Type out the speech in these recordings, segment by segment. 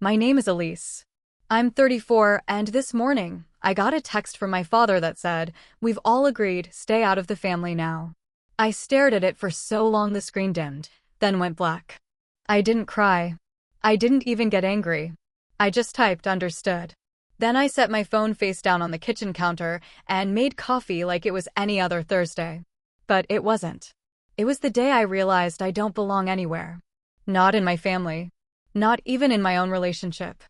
My name is Elise. I'm 34, and this morning, I got a text from my father that said, "We've all agreed, stay out of the family now." I stared at it for so long the screen dimmed, then went black. I didn't cry. I didn't even get angry. I just typed understood. Then I set my phone face down on the kitchen counter and made coffee like it was any other Thursday. But it wasn't. It was the day I realized I don't belong anywhere. Not in my family. Not even in my own relationship.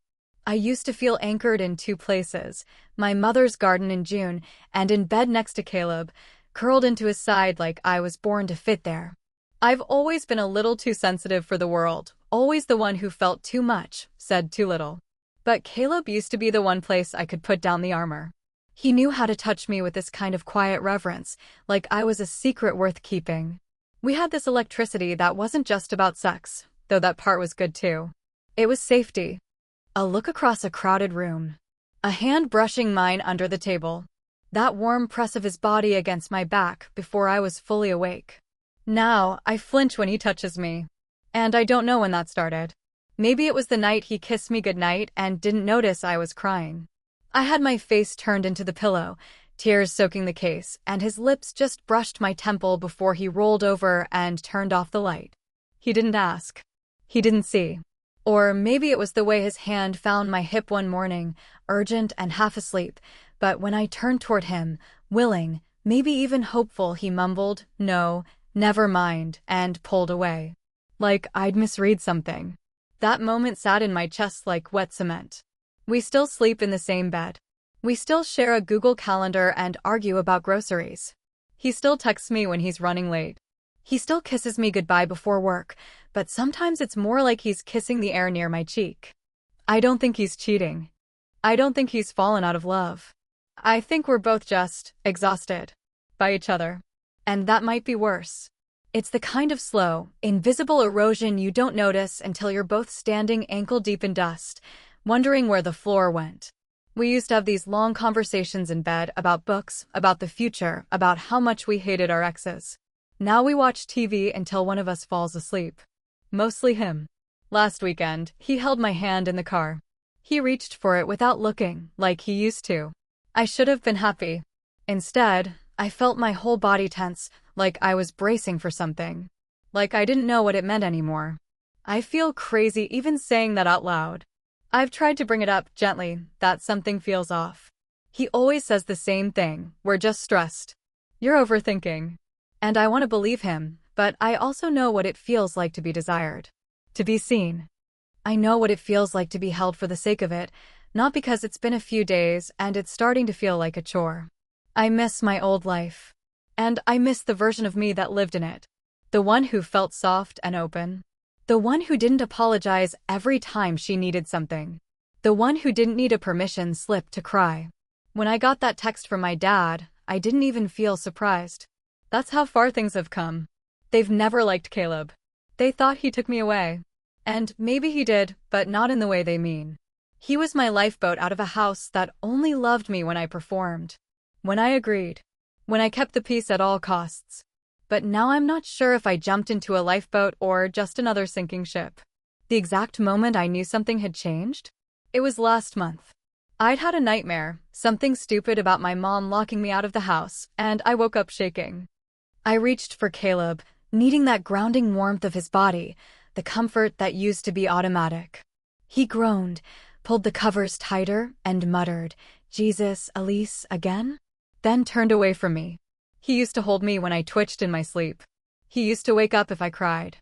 I used to feel anchored in two places, my mother's garden in June and in bed next to Caleb, curled into his side like I was born to fit there. I've always been a little too sensitive for the world, always the one who felt too much, said too little. But Caleb used to be the one place I could put down the armor. He knew how to touch me with this kind of quiet reverence, like I was a secret worth keeping. We had this electricity that wasn't just about sex, though that part was good too. It was safety. A look across a crowded room. A hand brushing mine under the table. That warm press of his body against my back before I was fully awake. Now, I flinch when he touches me. And I don't know when that started. Maybe it was the night he kissed me goodnight and didn't notice I was crying. I had my face turned into the pillow, tears soaking the case, and his lips just brushed my temple before he rolled over and turned off the light. He didn't ask. He didn't see. Or maybe it was the way his hand found my hip one morning, urgent and half asleep, but when I turned toward him, willing, maybe even hopeful, he mumbled, "No, never mind," and pulled away. Like I'd misread something. That moment sat in my chest like wet cement. We still sleep in the same bed. We still share a Google Calendar and argue about groceries. He still texts me when he's running late. He still kisses me goodbye before work, but sometimes it's more like he's kissing the air near my cheek. I don't think he's cheating. I don't think he's fallen out of love. I think we're both just exhausted by each other. And that might be worse. It's the kind of slow, invisible erosion you don't notice until you're both standing ankle-deep in dust, wondering where the floor went. We used to have these long conversations in bed about books, about the future, about how much we hated our exes. Now we watch TV until one of us falls asleep. Mostly him. Last weekend, he held my hand in the car. He reached for it without looking, like he used to. I should have been happy. Instead, I felt my whole body tense, like I was bracing for something. Like I didn't know what it meant anymore. I feel crazy even saying that out loud. I've tried to bring it up gently, that something feels off. He always says the same thing, "We're just stressed. You're overthinking." And I want to believe him, but I also know what it feels like to be desired. To be seen. I know what it feels like to be held for the sake of it, not because it's been a few days and it's starting to feel like a chore. I miss my old life. And I miss the version of me that lived in it. The one who felt soft and open. The one who didn't apologize every time she needed something. The one who didn't need a permission slip to cry. When I got that text from my dad, I didn't even feel surprised. That's how far things have come. They've never liked Caleb. They thought he took me away. And maybe he did, but not in the way they mean. He was my lifeboat out of a house that only loved me when I performed. When I agreed. When I kept the peace at all costs. But now I'm not sure if I jumped into a lifeboat or just another sinking ship. The exact moment I knew something had changed? It was last month. I'd had a nightmare, something stupid about my mom locking me out of the house, and I woke up shaking. I reached for Caleb, needing that grounding warmth of his body, the comfort that used to be automatic. He groaned, pulled the covers tighter, and muttered, "Jesus, Elise, again?" Then turned away from me. He used to hold me when I twitched in my sleep. He used to wake up if I cried.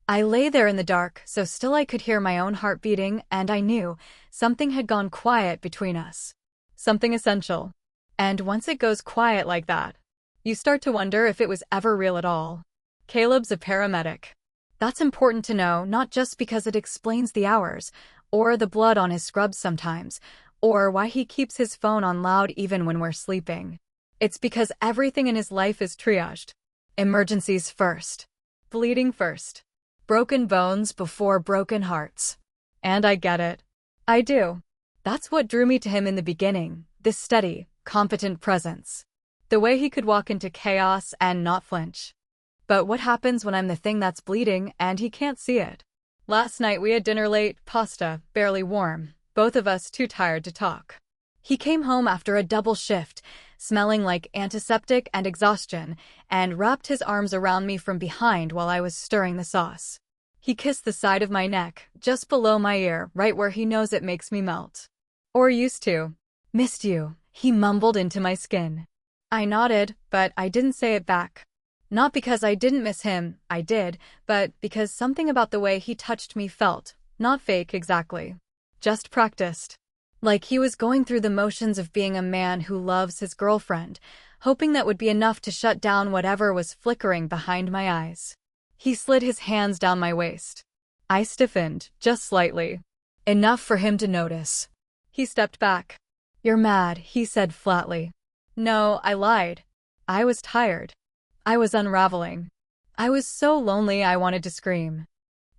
I lay there in the dark, so still I could hear my own heart beating, and I knew something had gone quiet between us. Something essential. And once it goes quiet like that, you start to wonder if it was ever real at all. Caleb's a paramedic. That's important to know, not just because it explains the hours, or the blood on his scrubs sometimes, or why he keeps his phone on loud even when we're sleeping. It's because everything in his life is triaged. Emergencies first. Bleeding first. Broken bones before broken hearts. And I get it. I do. That's what drew me to him in the beginning, this steady, competent presence. The way he could walk into chaos and not flinch. But what happens when I'm the thing that's bleeding and he can't see it? Last night we had dinner late, pasta, barely warm, both of us too tired to talk. He came home after a double shift, smelling like antiseptic and exhaustion, and wrapped his arms around me from behind while I was stirring the sauce. He kissed the side of my neck, just below my ear, right where he knows it makes me melt. Or used to. Missed you, he mumbled into my skin. I nodded, but I didn't say it back. Not because I didn't miss him, I did, but because something about the way he touched me felt, not fake exactly. Just practiced. Like he was going through the motions of being a man who loves his girlfriend, hoping that would be enough to shut down whatever was flickering behind my eyes. He slid his hands down my waist. I stiffened, just slightly. Enough for him to notice. He stepped back. You're mad, he said flatly. No, I lied. I was tired. I was unraveling. I was so lonely I wanted to scream.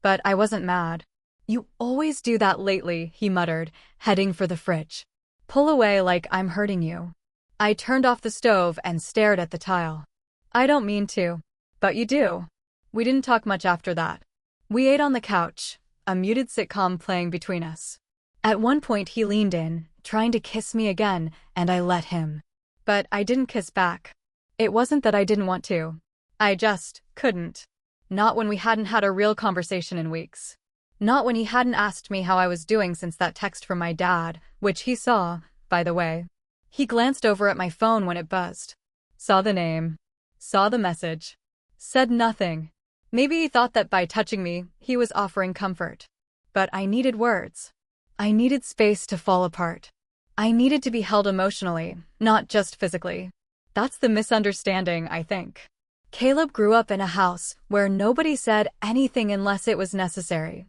But I wasn't mad. You always do that lately, he muttered, heading for the fridge. Pull away like I'm hurting you. I turned off the stove and stared at the tile. I don't mean to. But you do. We didn't talk much after that. We ate on the couch, a muted sitcom playing between us. At one point he leaned in, trying to kiss me again, and I let him. But I didn't kiss back. It wasn't that I didn't want to. I just couldn't. Not when we hadn't had a real conversation in weeks. Not when he hadn't asked me how I was doing since that text from my dad, which he saw, by the way. He glanced over at my phone when it buzzed. Saw the name. Saw the message. Said nothing. Maybe he thought that by touching me, he was offering comfort. But I needed words. I needed space to fall apart. I needed to be held emotionally, not just physically. That's the misunderstanding, I think. Caleb grew up in a house where nobody said anything unless it was necessary.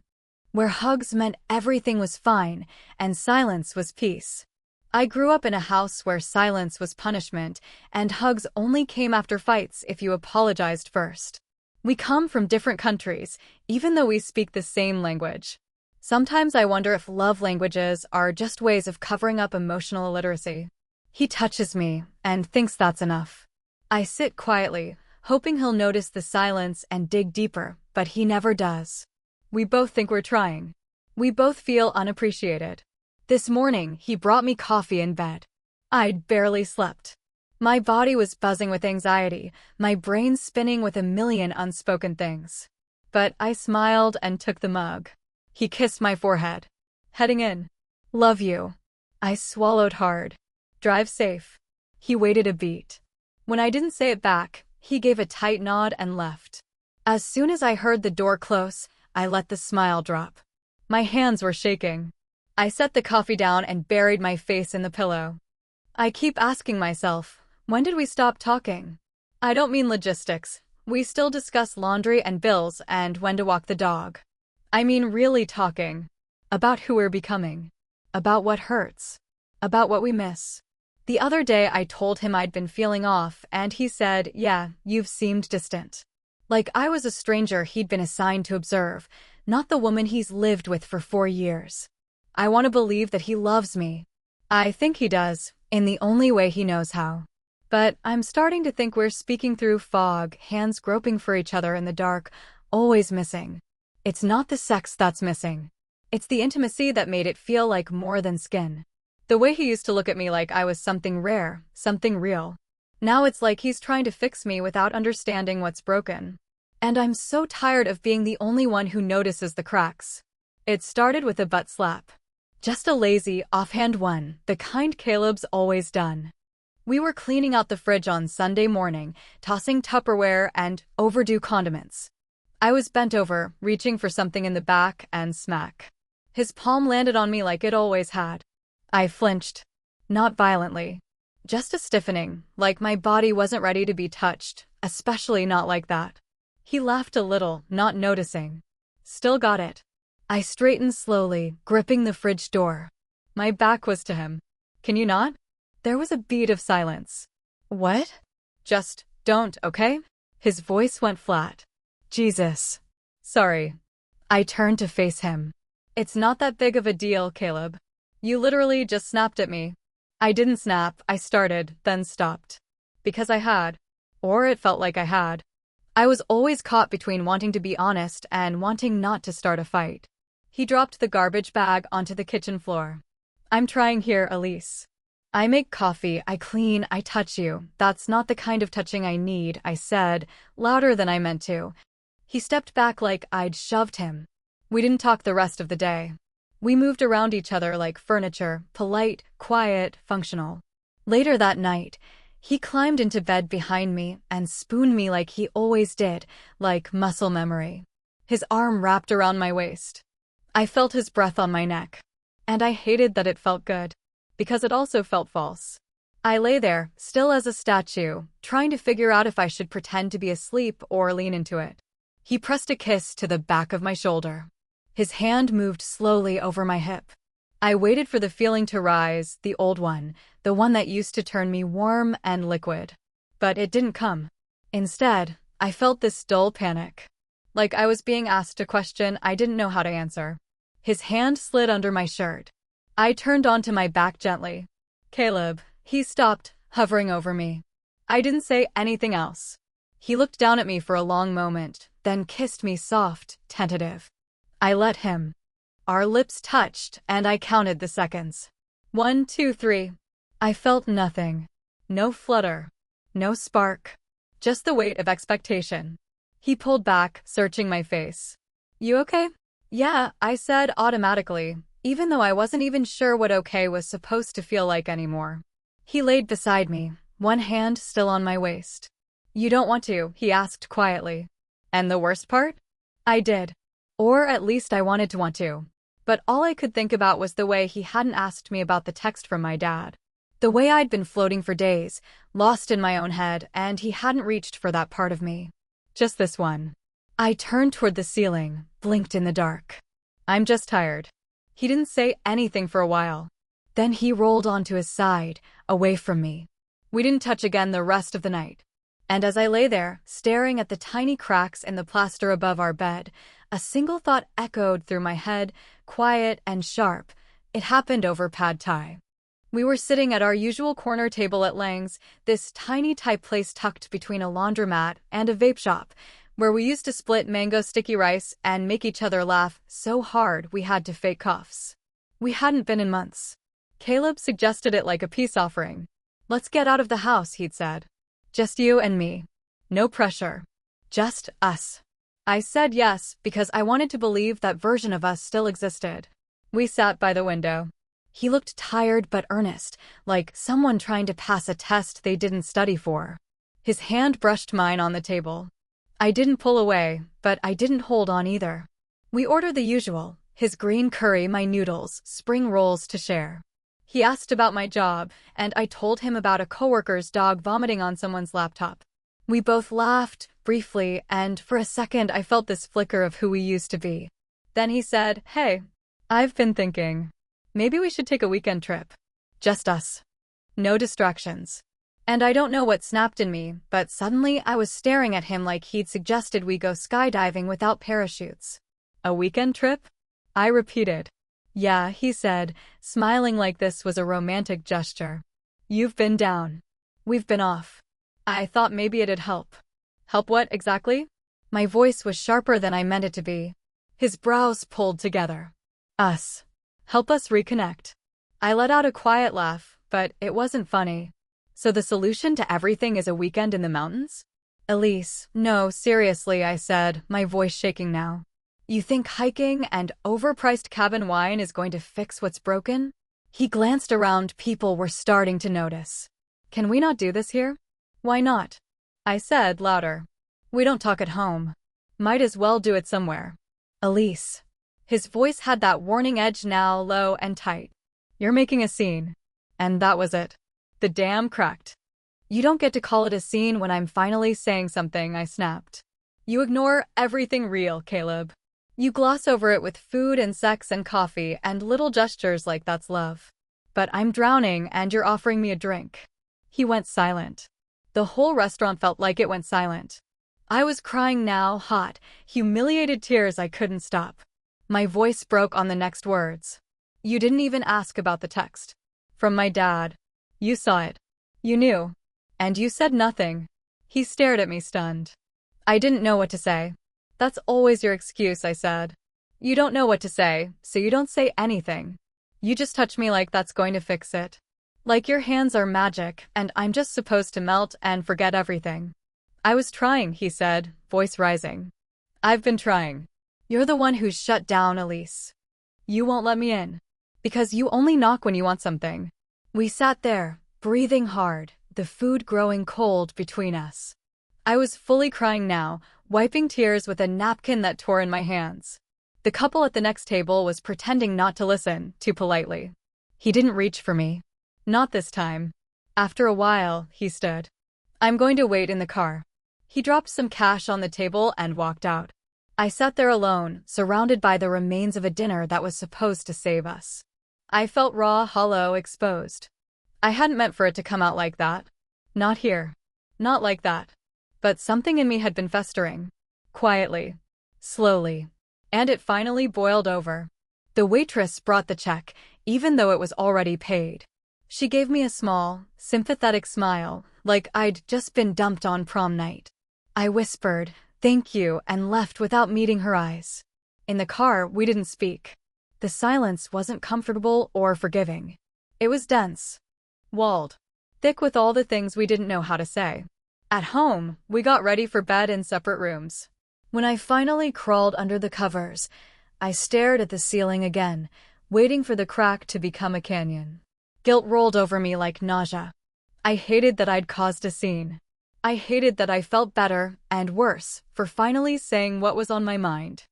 Where hugs meant everything was fine and silence was peace. I grew up in a house where silence was punishment and hugs only came after fights if you apologized first. We come from different countries, even though we speak the same language. Sometimes I wonder if love languages are just ways of covering up emotional illiteracy. He touches me and thinks that's enough. I sit quietly, hoping he'll notice the silence and dig deeper, but he never does. We both think we're trying. We both feel unappreciated. This morning, he brought me coffee in bed. I'd barely slept. My body was buzzing with anxiety, my brain spinning with a million unspoken things. But I smiled and took the mug. He kissed my forehead. Heading in. Love you. I swallowed hard. Drive safe. He waited a beat. When I didn't say it back, he gave a tight nod and left. As soon as I heard the door close, I let the smile drop. My hands were shaking. I set the coffee down and buried my face in the pillow. I keep asking myself, when did we stop talking? I don't mean logistics. We still discuss laundry and bills and when to walk the dog. I mean really talking. About who we're becoming. About what hurts. About what we miss. The other day I told him I'd been feeling off and he said, yeah, you've seemed distant. Like I was a stranger he'd been assigned to observe, not the woman he's lived with for 4 years. I want to believe that he loves me. I think he does, in the only way he knows how. But I'm starting to think we're speaking through fog, hands groping for each other in the dark, always missing. It's not the sex that's missing. It's the intimacy that made it feel like more than skin. The way he used to look at me like I was something rare, something real. Now it's like he's trying to fix me without understanding what's broken. And I'm so tired of being the only one who notices the cracks. It started with a butt slap. Just a lazy, offhand one, the kind Caleb's always done. We were cleaning out the fridge on Sunday morning, tossing Tupperware and overdue condiments. I was bent over, reaching for something in the back, and smack. His palm landed on me like it always had. I flinched. Not violently. Just a stiffening, like my body wasn't ready to be touched, especially not like that. He laughed a little, not noticing. Still got it. I straightened slowly, gripping the fridge door. My back was to him. Can you not? There was a beat of silence. What? Just don't, okay? His voice went flat. Jesus. Sorry. I turned to face him. It's not that big of a deal, Caleb. You literally just snapped at me. I didn't snap, I started, then stopped. Because I had. Or it felt like I had. I was always caught between wanting to be honest and wanting not to start a fight. He dropped the garbage bag onto the kitchen floor. I'm trying here, Elise. I make coffee, I clean, I touch you. That's not the kind of touching I need, I said, louder than I meant to. He stepped back like I'd shoved him. We didn't talk the rest of the day. We moved around each other like furniture, polite, quiet, functional. Later that night, he climbed into bed behind me and spooned me like he always did, like muscle memory. His arm wrapped around my waist. I felt his breath on my neck. And I hated that it felt good, because it also felt false. I lay there, still as a statue, trying to figure out if I should pretend to be asleep or lean into it. He pressed a kiss to the back of my shoulder. His hand moved slowly over my hip. I waited for the feeling to rise, the old one, the one that used to turn me warm and liquid. But it didn't come. Instead, I felt this dull panic. Like I was being asked a question I didn't know how to answer. His hand slid under my shirt. I turned onto my back gently. Caleb, he stopped, hovering over me. I didn't say anything else. He looked down at me for a long moment, then kissed me soft, tentative. I let him. Our lips touched, and I counted the seconds. 1, 2, 3. I felt nothing. No flutter. No spark. Just the weight of expectation. He pulled back, searching my face. You okay? Yeah, I said automatically, even though I wasn't even sure what okay was supposed to feel like anymore. He laid beside me, one hand still on my waist. You don't want to, he asked quietly. And the worst part? I did. Or at least I wanted to want to. But all I could think about was the way he hadn't asked me about the text from my dad. The way I'd been floating for days, lost in my own head, and he hadn't reached for that part of me. Just this one. I turned toward the ceiling, blinked in the dark. I'm just tired. He didn't say anything for a while. Then he rolled onto his side, away from me. We didn't touch again the rest of the night. And as I lay there, staring at the tiny cracks in the plaster above our bed, a single thought echoed through my head, quiet and sharp. It happened over pad thai. We were sitting at our usual corner table at Lang's, this tiny type place tucked between a laundromat and a vape shop, where we used to split mango sticky rice and make each other laugh so hard we had to fake coughs. We hadn't been in months. Caleb suggested it like a peace offering. Let's get out of the house, he'd said. Just you and me. No pressure. Just us. I said yes because I wanted to believe that version of us still existed. We sat by the window. He looked tired but earnest, like someone trying to pass a test they didn't study for. His hand brushed mine on the table. I didn't pull away, but I didn't hold on either. We ordered the usual, his green curry, my noodles, spring rolls to share. He asked about my job, and I told him about a coworker's dog vomiting on someone's laptop. We both laughed, briefly, and for a second I felt this flicker of who we used to be. Then he said, Hey, I've been thinking. Maybe we should take a weekend trip. Just us. No distractions. And I don't know what snapped in me, but suddenly I was staring at him like he'd suggested we go skydiving without parachutes. A weekend trip? I repeated. Yeah, he said, smiling like this was a romantic gesture. You've been down. We've been off. I thought maybe it'd help. Help what exactly? My voice was sharper than I meant it to be. His brows pulled together. Us. Help us reconnect. I let out a quiet laugh, but it wasn't funny. So the solution to everything is a weekend in the mountains? Elise, no, seriously, I said, my voice shaking now. You think hiking and overpriced cabin wine is going to fix what's broken? He glanced around. People were starting to notice. Can we not do this here? Why not? I said louder. We don't talk at home. Might as well do it somewhere. Elise. His voice had that warning edge now, low and tight. You're making a scene. And that was it. The dam cracked. You don't get to call it a scene when I'm finally saying something, I snapped. You ignore everything real, Caleb. You gloss over it with food and sex and coffee and little gestures like that's love. But I'm drowning and you're offering me a drink. He went silent. The whole restaurant felt like it went silent. I was crying now, hot, humiliated tears I couldn't stop. My voice broke on the next words. You didn't even ask about the text. From my dad. You saw it. You knew. And you said nothing. He stared at me stunned. I didn't know what to say. That's always your excuse, I said. You don't know what to say, so you don't say anything. You just touch me like that's going to fix it. Like your hands are magic, and I'm just supposed to melt and forget everything. I was trying, he said, voice rising. I've been trying. You're the one who's shut down, Elise. You won't let me in. Because you only knock when you want something. We sat there, breathing hard, the food growing cold between us. I was fully crying now, wiping tears with a napkin that tore in my hands. The couple at the next table was pretending not to listen, too politely. He didn't reach for me. Not this time. After a while, he stood. I'm going to wait in the car. He dropped some cash on the table and walked out. I sat there alone, surrounded by the remains of a dinner that was supposed to save us. I felt raw, hollow, exposed. I hadn't meant for it to come out like that. Not here. Not like that. But something in me had been festering. Quietly. Slowly. And it finally boiled over. The waitress brought the check, even though it was already paid. She gave me a small, sympathetic smile, like I'd just been dumped on prom night. I whispered, "Thank you," and left without meeting her eyes. In the car, we didn't speak. The silence wasn't comfortable or forgiving. It was dense. Walled. Thick with all the things we didn't know how to say. At home, we got ready for bed in separate rooms. When I finally crawled under the covers, I stared at the ceiling again, waiting for the crack to become a canyon. Guilt rolled over me like nausea. I hated that I'd caused a scene. I hated that I felt better, and worse, for finally saying what was on my mind.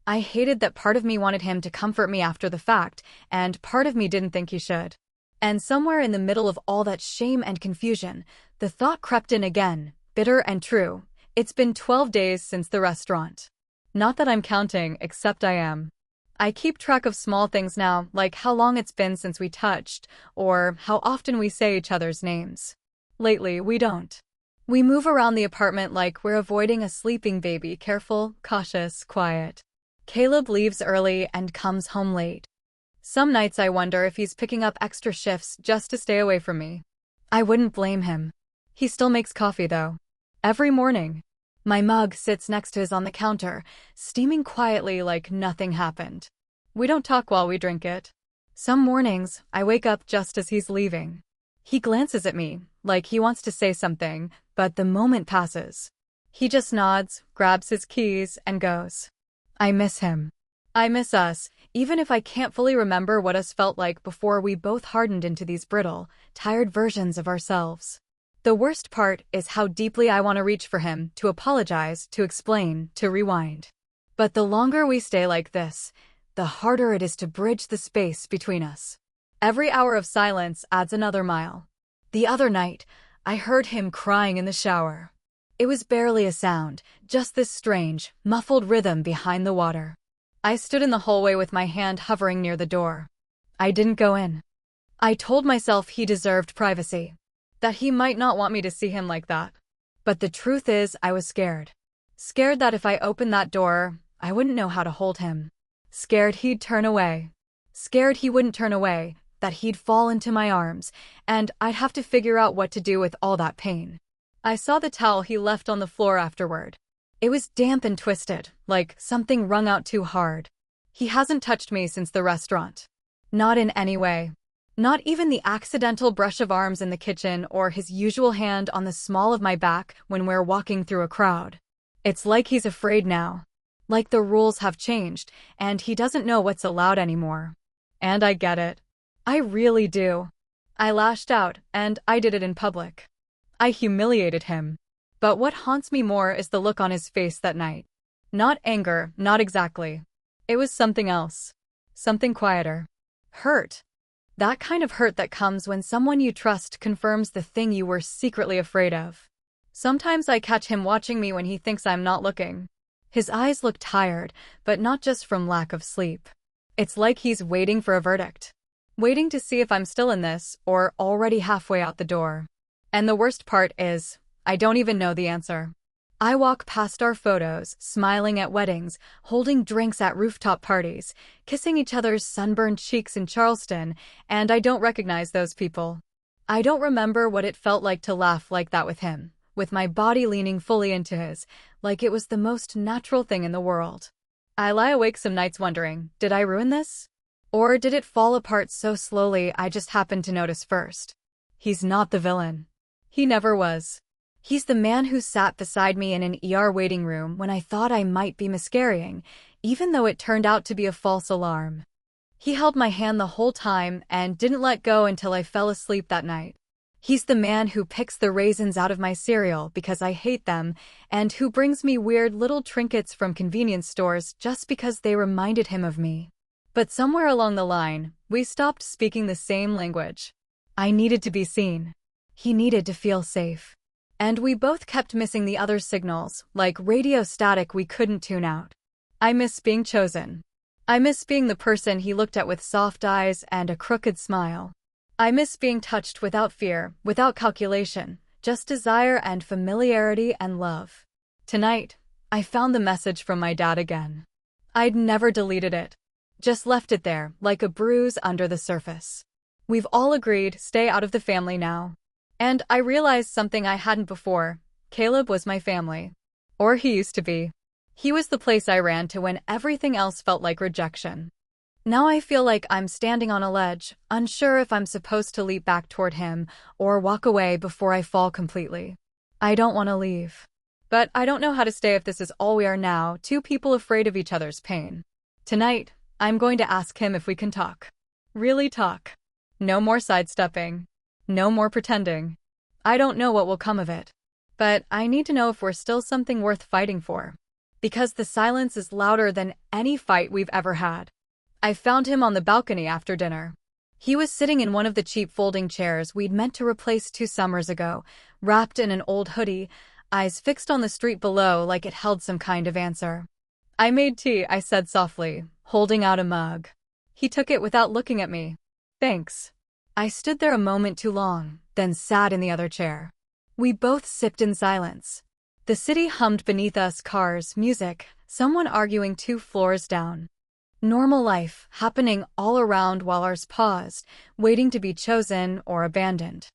I hated that part of me wanted him to comfort me after the fact, and part of me didn't think he should. And somewhere in the middle of all that shame and confusion, the thought crept in again, bitter and true. It's been 12 days since the restaurant. Not that I'm counting, except I am. I keep track of small things now, like how long it's been since we touched, or how often we say each other's names. Lately, we don't. We move around the apartment like we're avoiding a sleeping baby, careful, cautious, quiet. Caleb leaves early and comes home late. Some nights I wonder if he's picking up extra shifts just to stay away from me. I wouldn't blame him. He still makes coffee, though. Every morning. My mug sits next to his on the counter, steaming quietly like nothing happened. We don't talk while we drink it. Some mornings, I wake up just as he's leaving. He glances at me, like he wants to say something, but the moment passes. He just nods, grabs his keys, and goes. I miss him. I miss us, even if I can't fully remember what us felt like before we both hardened into these brittle, tired versions of ourselves. The worst part is how deeply I want to reach for him, to apologize, to explain, to rewind. But the longer we stay like this, the harder it is to bridge the space between us. Every hour of silence adds another mile. The other night, I heard him crying in the shower. It was barely a sound, just this strange, muffled rhythm behind the water. I stood in the hallway with my hand hovering near the door. I didn't go in. I told myself he deserved privacy. That he might not want me to see him like that. But the truth is, I was scared. Scared that if I opened that door, I wouldn't know how to hold him. Scared he'd turn away. Scared he wouldn't turn away, that he'd fall into my arms, and I'd have to figure out what to do with all that pain. I saw the towel he left on the floor afterward. It was damp and twisted, like something wrung out too hard. He hasn't touched me since the restaurant. Not in any way. Not even the accidental brush of arms in the kitchen or his usual hand on the small of my back when we're walking through a crowd. It's like he's afraid now. Like the rules have changed, and he doesn't know what's allowed anymore. And I get it. I really do. I lashed out, and I did it in public. I humiliated him. But what haunts me more is the look on his face that night. Not anger, not exactly. It was something else. Something quieter. Hurt. That kind of hurt that comes when someone you trust confirms the thing you were secretly afraid of. Sometimes I catch him watching me when he thinks I'm not looking. His eyes look tired, but not just from lack of sleep. It's like he's waiting for a verdict. Waiting to see if I'm still in this, or already halfway out the door. And the worst part is, I don't even know the answer. I walk past our photos, smiling at weddings, holding drinks at rooftop parties, kissing each other's sunburned cheeks in Charleston, and I don't recognize those people. I don't remember what it felt like to laugh like that with him, with my body leaning fully into his, like it was the most natural thing in the world. I lie awake some nights wondering, did I ruin this? Or did it fall apart so slowly I just happened to notice first? He's not the villain. He never was. He's the man who sat beside me in an ER waiting room when I thought I might be miscarrying, even though it turned out to be a false alarm. He held my hand the whole time and didn't let go until I fell asleep that night. He's the man who picks the raisins out of my cereal because I hate them, and who brings me weird little trinkets from convenience stores just because they reminded him of me. But somewhere along the line, we stopped speaking the same language. I needed to be seen. He needed to feel safe. And we both kept missing the other signals, like radio static we couldn't tune out. I miss being chosen. I miss being the person he looked at with soft eyes and a crooked smile. I miss being touched without fear, without calculation, just desire and familiarity and love. Tonight, I found the message from my dad again. I'd never deleted it. Just left it there, like a bruise under the surface. We've all agreed, stay out of the family now. And I realized something I hadn't before. Caleb was my family. Or he used to be. He was the place I ran to when everything else felt like rejection. Now I feel like I'm standing on a ledge, unsure if I'm supposed to leap back toward him or walk away before I fall completely. I don't want to leave. But I don't know how to stay if this is all we are now, two people afraid of each other's pain. Tonight, I'm going to ask him if we can talk. Really talk. No more sidestepping. No more pretending. I don't know what will come of it. But I need to know if we're still something worth fighting for. Because the silence is louder than any fight we've ever had. I found him on the balcony after dinner. He was sitting in one of the cheap folding chairs we'd meant to replace 2 summers ago, wrapped in an old hoodie, eyes fixed on the street below like it held some kind of answer. I made tea, I said softly, holding out a mug. He took it without looking at me. Thanks. I stood there a moment too long, then sat in the other chair. We both sipped in silence. The city hummed beneath us, cars, music, someone arguing 2 floors down. Normal life, happening all around while ours paused, waiting to be chosen or abandoned.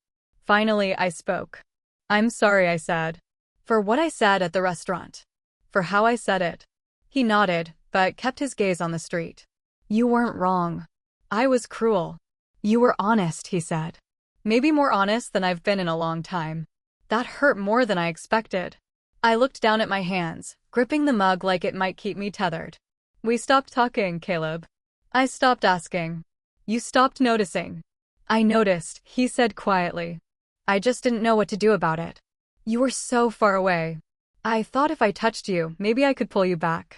Finally, I spoke. I'm sorry, I said. For what I said at the restaurant. For how I said it. He nodded, but kept his gaze on the street. You weren't wrong. I was cruel. You were honest, he said. Maybe more honest than I've been in a long time. That hurt more than I expected. I looked down at my hands, gripping the mug like it might keep me tethered. We stopped talking, Caleb. I stopped asking. You stopped noticing. I noticed, he said quietly. I just didn't know what to do about it. You were so far away. I thought if I touched you, maybe I could pull you back.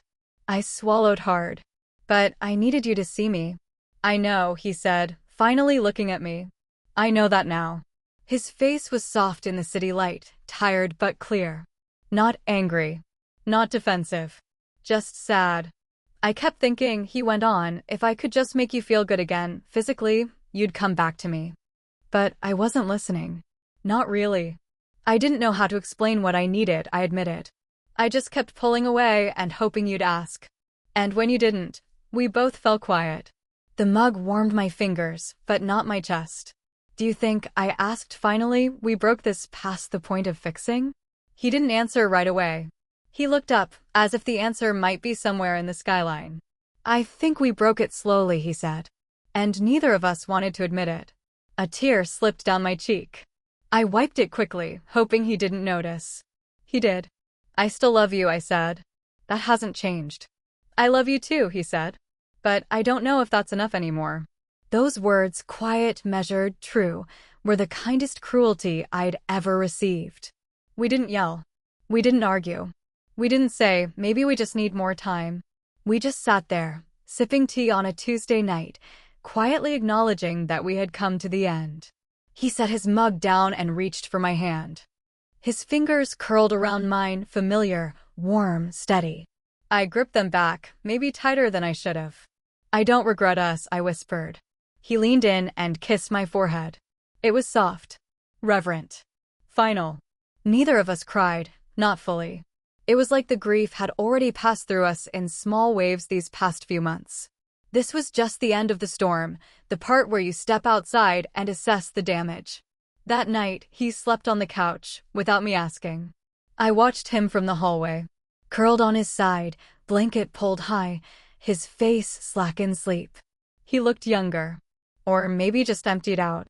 I swallowed hard. But I needed you to see me. I know, he said, finally looking at me. I know that now. His face was soft in the city light, tired but clear. Not angry. Not defensive. Just sad. I kept thinking, he went on, if I could just make you feel good again, physically, you'd come back to me. But I wasn't listening. Not really. I didn't know how to explain what I needed, I admitted. I just kept pulling away and hoping you'd ask. And when you didn't, we both fell quiet. The mug warmed my fingers, but not my chest. Do you think, I asked finally, we broke this past the point of fixing? He didn't answer right away. He looked up, as if the answer might be somewhere in the skyline. I think we broke it slowly, he said. And neither of us wanted to admit it. A tear slipped down my cheek. I wiped it quickly, hoping he didn't notice. He did. I still love you, I said. That hasn't changed. I love you too, he said. But I don't know if that's enough anymore. Those words, quiet, measured, true, were the kindest cruelty I'd ever received. We didn't yell. We didn't argue. We didn't say, maybe we just need more time. We just sat there, sipping tea on a Tuesday night, quietly acknowledging that we had come to the end. He set his mug down and reached for my hand. His fingers curled around mine, familiar, warm, steady. I gripped them back, maybe tighter than I should have. I don't regret us, I whispered. He leaned in and kissed my forehead. It was soft. Reverent. Final. Neither of us cried, not fully. It was like the grief had already passed through us in small waves these past few months. This was just the end of the storm, the part where you step outside and assess the damage. That night, he slept on the couch, without me asking. I watched him from the hallway. Curled on his side, blanket pulled high, his face slack in sleep. He looked younger. Or maybe just emptied out.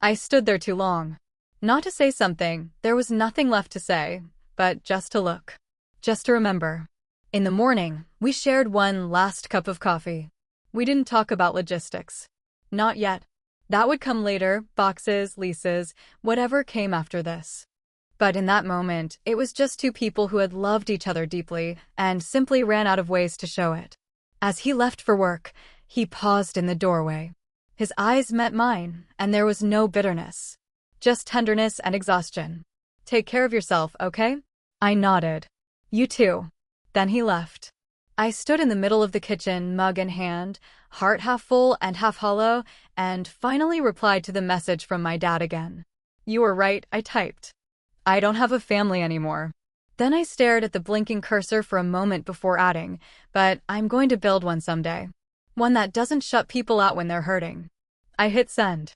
I stood there too long. Not to say something, there was nothing left to say, but just to look. Just to remember. In the morning, we shared one last cup of coffee. We didn't talk about logistics. Not yet. That would come later, boxes, leases, whatever came after this. But in that moment, it was just two people who had loved each other deeply and simply ran out of ways to show it. As he left for work, he paused in the doorway. His eyes met mine, and there was no bitterness. Just tenderness and exhaustion. Take care of yourself, okay? I nodded. You too. Then he left. I stood in the middle of the kitchen, mug in hand, heart half full and half hollow, and finally replied to the message from my dad again. You were right, I typed. I don't have a family anymore. Then I stared at the blinking cursor for a moment before adding, but I'm going to build one someday. One that doesn't shut people out when they're hurting. I hit send.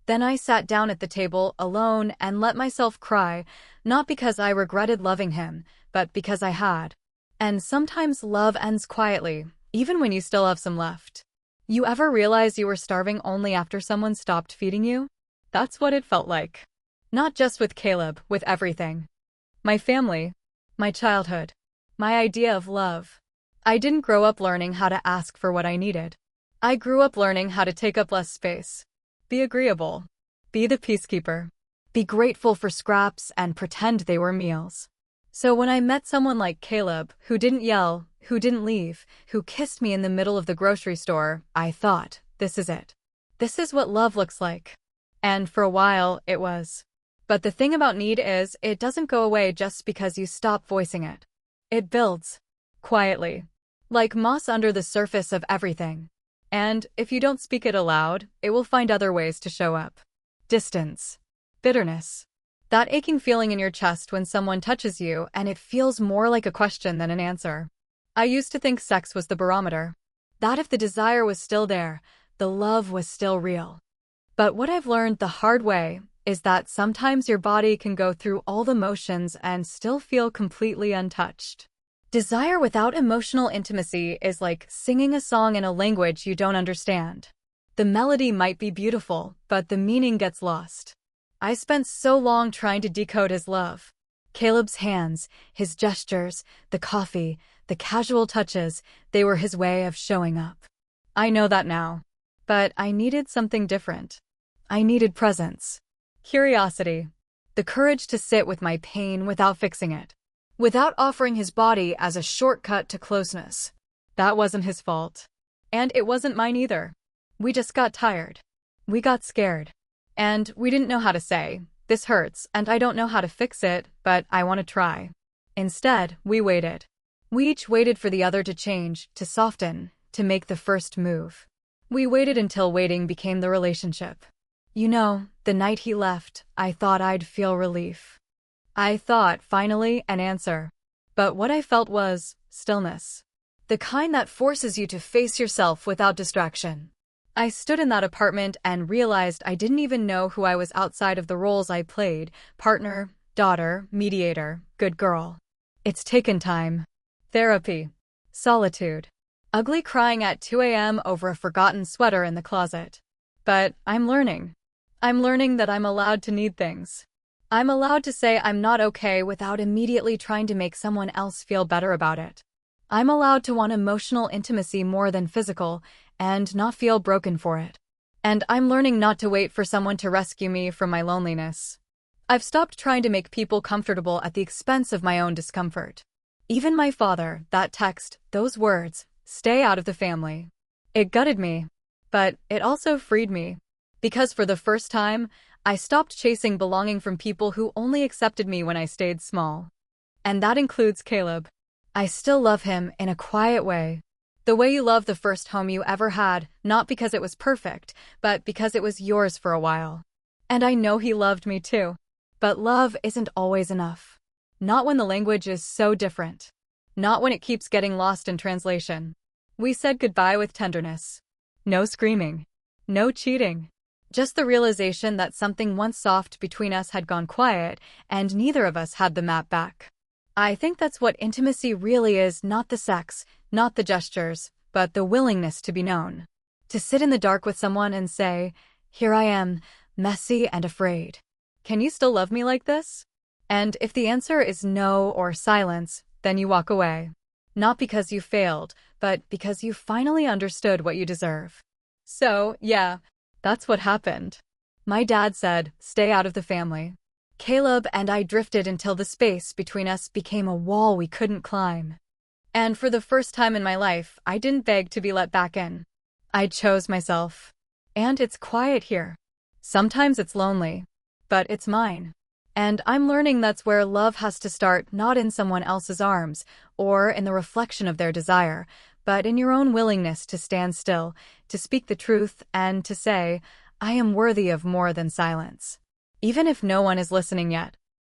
Then I sat down at the table alone and let myself cry, not because I regretted loving him, but because I had. And sometimes love ends quietly, even when you still have some left. You ever realize you were starving only after someone stopped feeding you? That's what it felt like. Not just with Caleb, with everything. My family. My childhood. My idea of love. I didn't grow up learning how to ask for what I needed. I grew up learning how to take up less space. Be agreeable. Be the peacekeeper. Be grateful for scraps and pretend they were meals. So when I met someone like Caleb, who didn't yell, who didn't leave, who kissed me in the middle of the grocery store, I thought, this is it. This is what love looks like. And for a while, it was. But the thing about need is, it doesn't go away just because you stop voicing it. It builds. Quietly. Like moss under the surface of everything. And if you don't speak it aloud, it will find other ways to show up. Distance. Bitterness. That aching feeling in your chest when someone touches you and it feels more like a question than an answer. I used to think sex was the barometer. That if the desire was still there, the love was still real. But what I've learned the hard way is that sometimes your body can go through all the motions and still feel completely untouched. Desire without emotional intimacy is like singing a song in a language you don't understand. The melody might be beautiful, but the meaning gets lost. I spent so long trying to decode his love. Caleb's hands, his gestures, the coffee, the casual touches, they were his way of showing up. I know that now. But I needed something different. I needed presence. Curiosity. The courage to sit with my pain without fixing it. Without offering his body as a shortcut to closeness. That wasn't his fault. And it wasn't mine either. We just got tired. We got scared. And we didn't know how to say, this hurts and I don't know how to fix it, but I want to try. Instead, we waited. We each waited for the other to change, to soften, to make the first move. We waited until waiting became the relationship. You know, the night he left, I thought I'd feel relief. I thought, finally, an answer. But what I felt was stillness. The kind that forces you to face yourself without distraction. I stood in that apartment and realized I didn't even know who I was outside of the roles I played: partner, daughter, mediator, good girl. It's taken time. Therapy. Solitude. Ugly crying at 2 a.m. over a forgotten sweater in the closet. But I'm learning. I'm learning that I'm allowed to need things. I'm allowed to say I'm not okay without immediately trying to make someone else feel better about it. I'm allowed to want emotional intimacy more than physical, and not feel broken for it. And I'm learning not to wait for someone to rescue me from my loneliness. I've stopped trying to make people comfortable at the expense of my own discomfort. Even my father, that text, those words, stay out of the family. It gutted me. But it also freed me. Because for the first time, I stopped chasing belonging from people who only accepted me when I stayed small. And that includes Caleb. I still love him in a quiet way. The way you love the first home you ever had, not because it was perfect, but because it was yours for a while. And I know he loved me too. But love isn't always enough. Not when the language is so different. Not when it keeps getting lost in translation. We said goodbye with tenderness. No screaming. No cheating. Just the realization that something once soft between us had gone quiet, and neither of us had the map back. I think that's what intimacy really is, not the sex, not the gestures, but the willingness to be known. To sit in the dark with someone and say, "Here I am, messy and afraid. Can you still love me like this?" And if the answer is no or silence, then you walk away. Not because you failed, but because you finally understood what you deserve. So, yeah, that's what happened. My dad said, "Stay out of the family." Caleb and I drifted until the space between us became a wall we couldn't climb. And for the first time in my life, I didn't beg to be let back in. I chose myself. And it's quiet here. Sometimes it's lonely, but it's mine. And I'm learning that's where love has to start, not in someone else's arms or in the reflection of their desire, but in your own willingness to stand still, to speak the truth, and to say, "I am worthy of more than silence." Even if no one is listening yet.